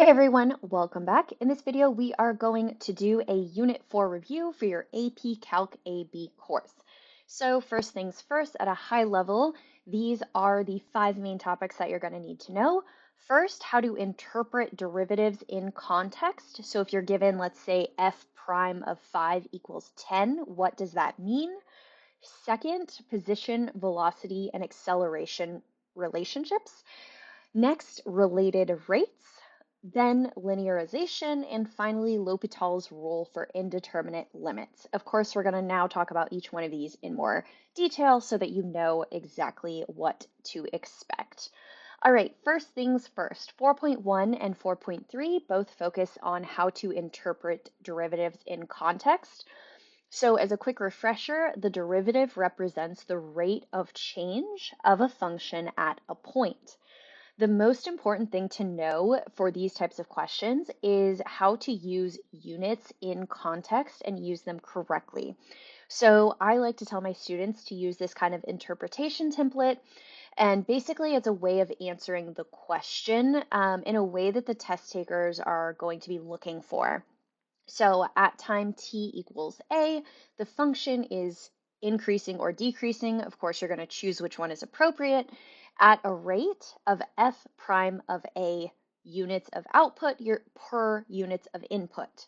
everyone, welcome back. In this video, we are going to do a Unit 4 review for your AP Calc AB course. So first things first, at a high level, these are the 5 main topics that you're going to need to know. First, how to interpret derivatives in context. So if you're given, let's say, f prime of 5 equals 10, what does that mean? Second, position, velocity, and acceleration relationships. Next, related rates, then linearization, and finally L'Hopital's rule for indeterminate limits. Of course, we're going to now talk about each one of these in more detail so that you know exactly what to expect. All right, first things first, 4.1 and 4.3 both focus on how to interpret derivatives in context. So as a quick refresher, the derivative represents the rate of change of a function at a point. The most important thing to know for these types of questions is how to use units in context and use them correctly. So I like to tell my students to use this kind of interpretation template, and basically it's a way of answering the question in a way that the test takers are going to be looking for. So at time t equals a, the function is increasing or decreasing. Of course, you're going to choose which one is appropriate at a rate of f prime of a units of output per units of input.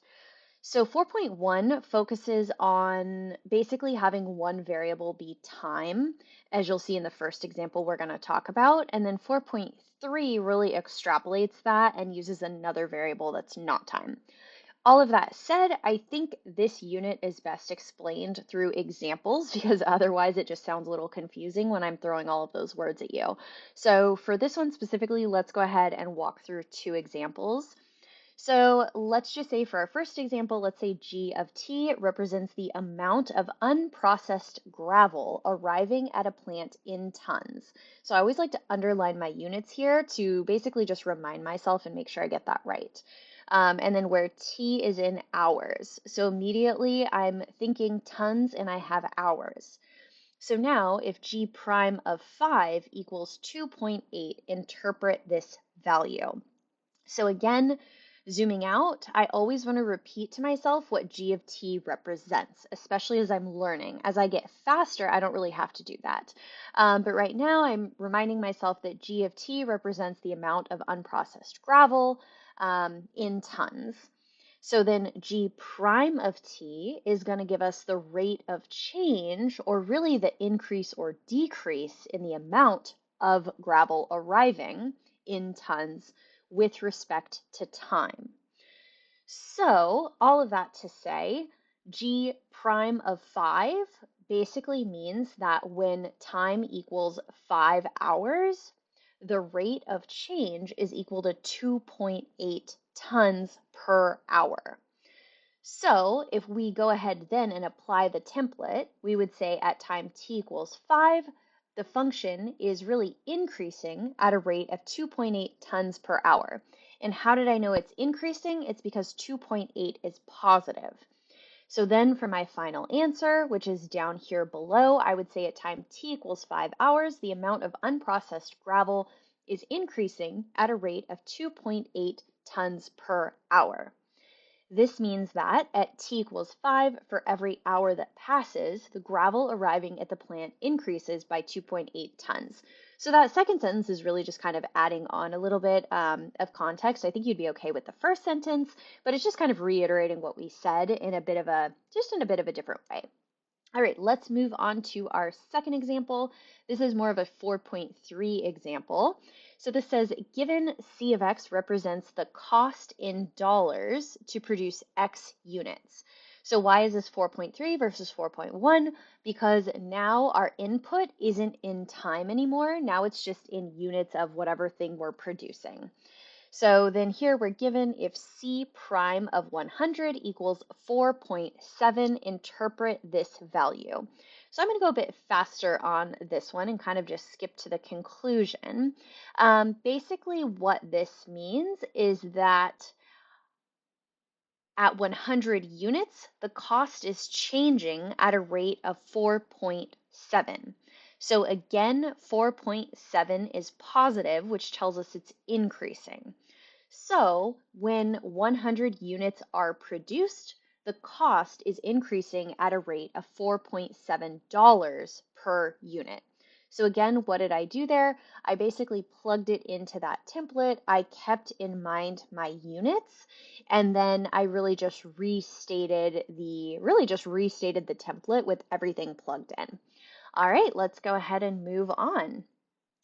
So 4.1 focuses on basically having one variable be time, as you'll see in the first example we're going to talk about. And then 4.3 really extrapolates that and uses another variable that's not time. All of that said, I think this unit is best explained through examples because otherwise it just sounds a little confusing when I'm throwing all of those words at you. So for this one specifically, let's go ahead and walk through 2 examples. So let's just say for our first example, let's say G of T represents the amount of unprocessed gravel arriving at a plant in tons. So I always like to underline my units here to basically just remind myself and make sure I get that right. And then where T is in hours. So immediately I'm thinking tons and I have hours. So now if G prime of 5 equals 2.8, interpret this value. So again, zooming out, I always want to repeat to myself what G of T represents, especially as I'm learning. As I get faster, I don't really have to do that. But right now, I'm reminding myself that G of T represents the amount of unprocessed gravel in tons. So then G prime of T is going to give us the rate of change, or really the increase or decrease in the amount of gravel arriving in tons with respect to time. So all of that to say, G prime of 5 basically means that when time equals 5 hours, the rate of change is equal to 2.8 tons per hour. So if we go ahead then and apply the template, we would say at time t equals 5, the function is really increasing at a rate of 2.8 tons per hour. And how did I know it's increasing? It's because 2.8 is positive. So then for my final answer, which is down here below, I would say at time t equals 5 hours, the amount of unprocessed gravel is increasing at a rate of 2.8 tons per hour. This means that at t equals 5, for every hour that passes, the gravel arriving at the plant increases by 2.8 tons. So that second sentence is really just kind of adding on a little bit of context. I think you'd be okay with the first sentence, but it's just kind of reiterating what we said in a bit of a different way. All right, let's move on to our second example. This is more of a 4.3 example. So this says, given C of X represents the cost in dollars to produce X units. So why is this 4.3 versus 4.1? Because now our input isn't in time anymore. Now it's just in units of whatever thing we're producing. So then here we're given if C prime of 100 equals 4.7, interpret this value. So I'm going to go a bit faster on this one and kind of just skip to the conclusion. Basically what this means is that at 100 units, the cost is changing at a rate of 4.7. So again, 4.7 is positive, which tells us it's increasing. So when 100 units are produced, the cost is increasing at a rate of $4.7 per unit. So again, what did I do there? I basically plugged it into that template. I kept in mind my units, and then I really just restated the template with everything plugged in. All right, let's go ahead and move on.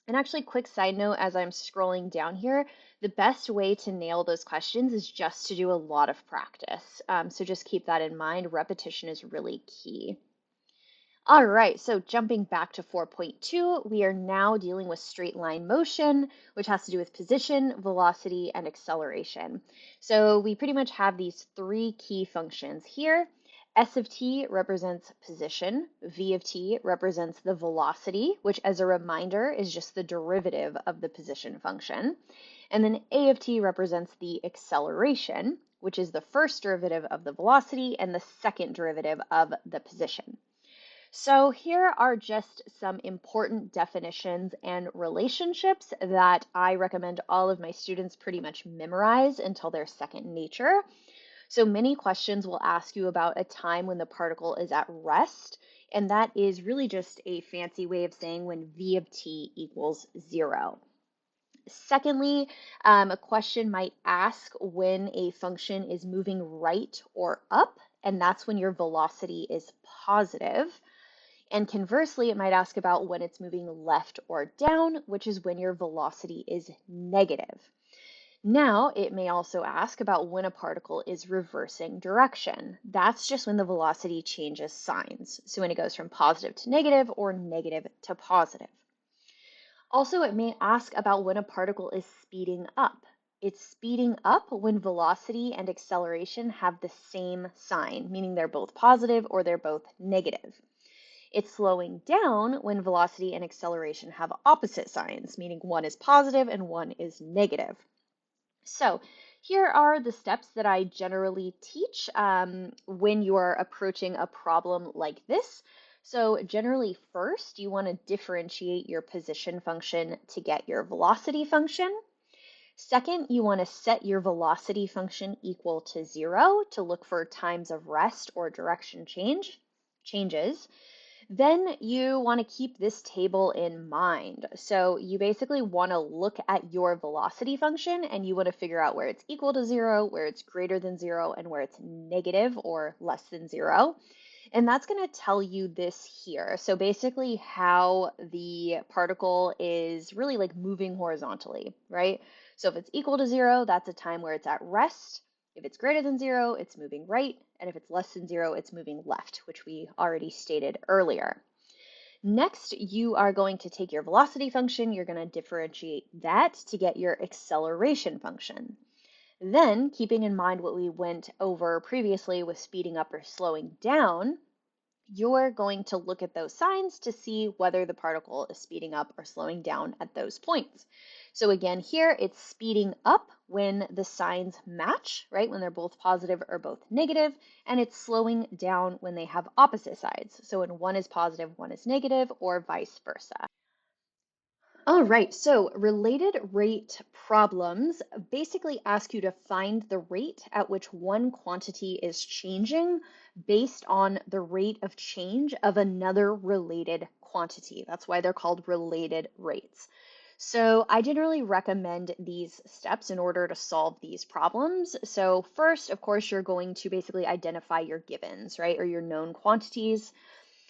And actually, quick side note, as I'm scrolling down here, the best way to nail those questions is just to do a lot of practice. So just keep that in mind. Repetition is really key. All right, so jumping back to 4.2, we are now dealing with straight line motion, which has to do with position, velocity, and acceleration. So we pretty much have these three key functions here. S of t represents position, v of t represents the velocity, which as a reminder is just the derivative of the position function. And then a of t represents the acceleration, which is the first derivative of the velocity and the second derivative of the position. So here are just some important definitions and relationships that I recommend all of my students pretty much memorize until they're second nature. So many questions will ask you about a time when the particle is at rest, and that is really just a fancy way of saying when v of t equals 0. Secondly, a question might ask when a function is moving right or up, and that's when your velocity is positive. And conversely, it might ask about when it's moving left or down, which is when your velocity is negative. Now, it may also ask about when a particle is reversing direction. That's just when the velocity changes signs. So when it goes from positive to negative or negative to positive. Also, it may ask about when a particle is speeding up. It's speeding up when velocity and acceleration have the same sign, meaning they're both positive or they're both negative. It's slowing down when velocity and acceleration have opposite signs, meaning one is positive and one is negative. So here are the steps that I generally teach when you are approaching a problem like this. So generally first, you want to differentiate your position function to get your velocity function. Second, you want to set your velocity function equal to 0 to look for times of rest or direction changes. Then you want to keep this table in mind. So you basically want to look at your velocity function and you want to figure out where it's equal to 0, where it's greater than 0, and where it's negative or less than 0. And that's going to tell you this here. So basically how the particle is really like moving horizontally, right? So if it's equal to 0, that's a time where it's at rest. If it's greater than 0, it's moving right. And if it's less than 0, it's moving left, which we already stated earlier. Next, you are going to take your velocity function. You're going to differentiate that to get your acceleration function. Then, keeping in mind what we went over previously with speeding up or slowing down, you're going to look at those signs to see whether the particle is speeding up or slowing down at those points. So again, here it's speeding up when the signs match, right? When they're both positive or both negative, and it's slowing down when they have opposite sides. So when one is positive, one is negative, or vice versa. All right, so related rate problems basically ask you to find the rate at which one quantity is changing based on the rate of change of another related quantity. That's why they're called related rates. So I generally recommend these steps in order to solve these problems. So first, of course, you're going to basically identify your givens, right, or your known quantities.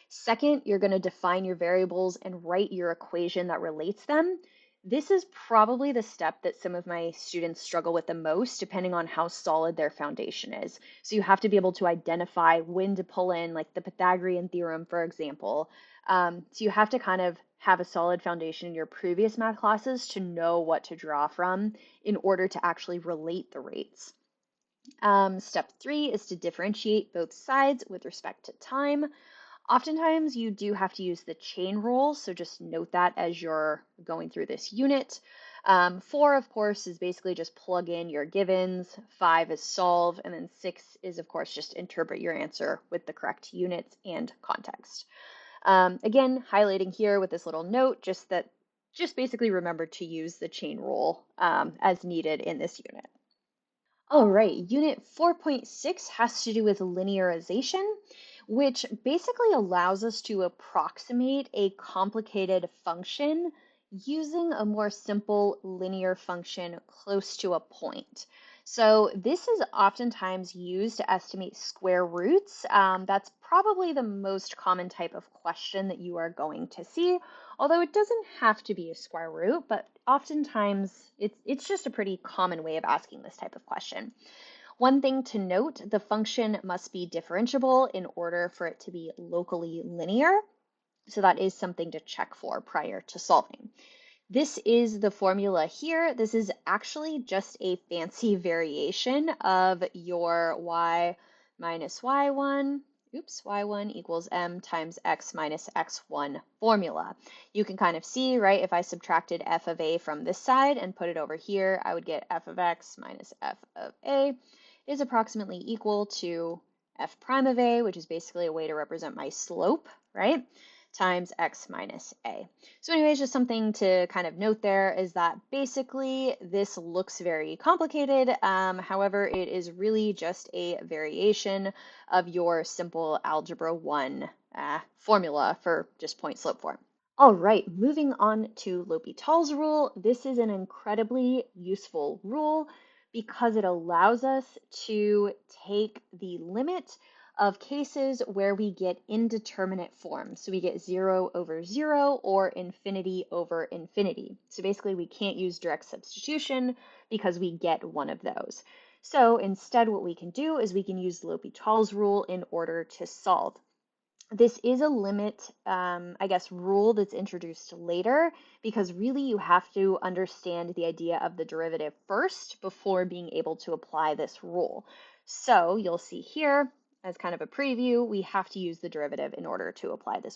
Second, you're going to define your variables and write your equation that relates them. This is probably the step that some of my students struggle with the most, depending on how solid their foundation is. So you have to be able to identify when to pull in, like the Pythagorean theorem, for example. So you have to kind of have a solid foundation in your previous math classes to know what to draw from in order to actually relate the rates. Step 3 is to differentiate both sides with respect to time. Oftentimes you do have to use the chain rule, so just note that as you're going through this unit. 4, of course, is basically just plug in your givens, 5 is solve, and then 6 is, of course, just interpret your answer with the correct units and context. Again, highlighting here with this little note, just basically remember to use the chain rule as needed in this unit. All right, Unit 4.6 has to do with linearization, which basically allows us to approximate a complicated function using a more simple linear function close to a point. So this is oftentimes used to estimate square roots. That's probably the most common type of question that you are going to see, although it doesn't have to be a square root, but oftentimes it's just a pretty common way of asking this type of question. One thing to note, the function must be differentiable in order for it to be locally linear. So that is something to check for prior to solving. This is the formula here. This is actually just a fancy variation of your y minus y1, y1 equals m times x minus x1 formula. You can kind of see, right, if I subtracted f of a from this side and put it over here, I would get f of x minus f of a is approximately equal to f prime of a, which is basically a way to represent my slope, right, times x minus a. So anyways, just something to kind of note there is that basically this looks very complicated. However, it is really just a variation of your simple algebra 1 formula for just point slope form. All right, moving on to L'Hopital's rule. This is an incredibly useful rule because it allows us to take the limit of cases where we get indeterminate forms. So we get 0 over 0 or infinity over infinity. So basically we can't use direct substitution because we get one of those. So instead what we can do is we can use L'Hopital's rule in order to solve. This is a limit, I guess, rule that's introduced later because really you have to understand the idea of the derivative first before being able to apply this rule. So you'll see here, as kind of a preview, we have to use the derivative in order to apply this rule.